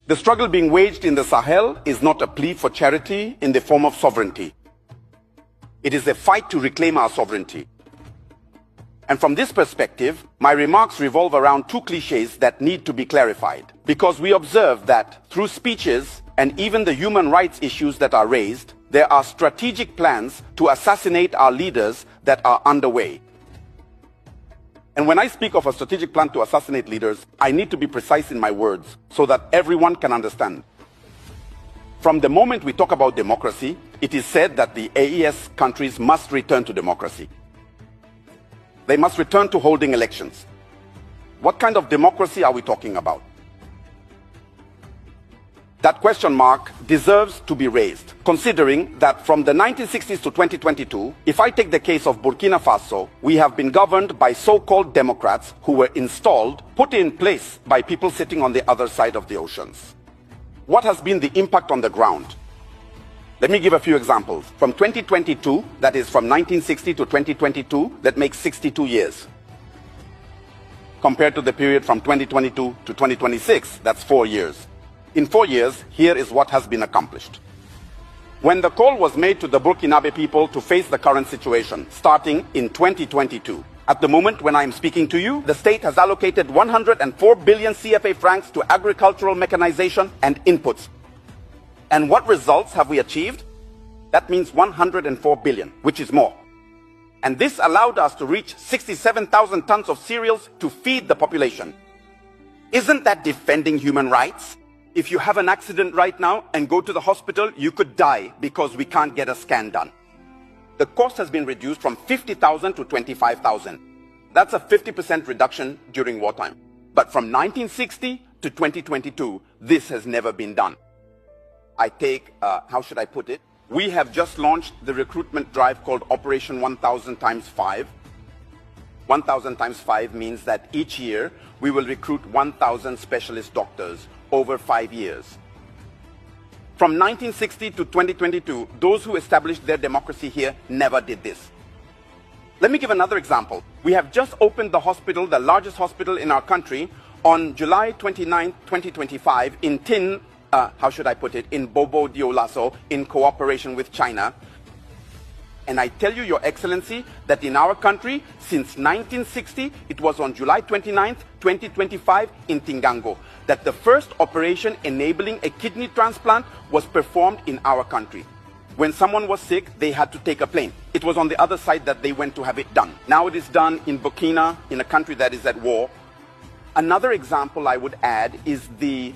The struggle being waged in the Sahel is not a plea for charity in the form of sovereignty. It is a fight to reclaim our sovereignty. And from this perspective, my remarks revolve around two cliches that need to be clarified. Because we observe that through speeches and even the human rights issues that are raised, there are strategic plans to assassinate our leaders that are underway. And when I speak of a strategic plan to assassinate leaders, I need to be precise in my words so that everyone can understand. From the moment we talk about democracy, it is said that the AES countries must return to democracy. They must return to holding elections. What kind of democracy are we talking about? That question mark deserves to be raised, considering that from the 1960s to 2022, if I take the case of Burkina Faso, we have been governed by so-called Democrats who were installed, put in place by people sitting on the other side of the oceans. What has been the impact on the ground? Let me give a few examples. From 2022, that is from 1960 to 2022, that makes 62 years. Compared to the period from 2022 to 2026, that's 4 years. In 4 years, here is what has been accomplished. When the call was made to the Burkinabe people to face the current situation, starting in 2022, at the moment when I am speaking to you, the state has allocated 104 billion CFA francs to agricultural mechanization and inputs. And what results have we achieved? That means 104 billion, which is more. And this allowed us to reach 67,000 tons of cereals to feed the population. Isn't that defending human rights? If you have an accident right now and go to the hospital, you could die because we can't get a scan done. The cost has been reduced from 50,000 to 25,000. That's a 50% reduction during wartime. But from 1960 to 2022, this has never been done. I take, how should I put it? We have just launched the recruitment drive called Operation 1000 times 5. 1000 times 5 means that each year we will recruit 1,000 specialist doctors over 5 years. From 1960 to 2022, those who established their democracy here never did this. Let me give another example. We have just opened the hospital, the largest hospital in our country, on July 29, 2025 in in Bobo Dioulasso, in cooperation with China. And I tell you, Your Excellency, that in our country, since 1960, it was on July 29th, 2025 in Tingango, that the first operation enabling a kidney transplant was performed in our country. When someone was sick, they had to take a plane. It was on the other side that they went to have it done. Now it is done in Burkina, in a country that is at war. Another example I would add is the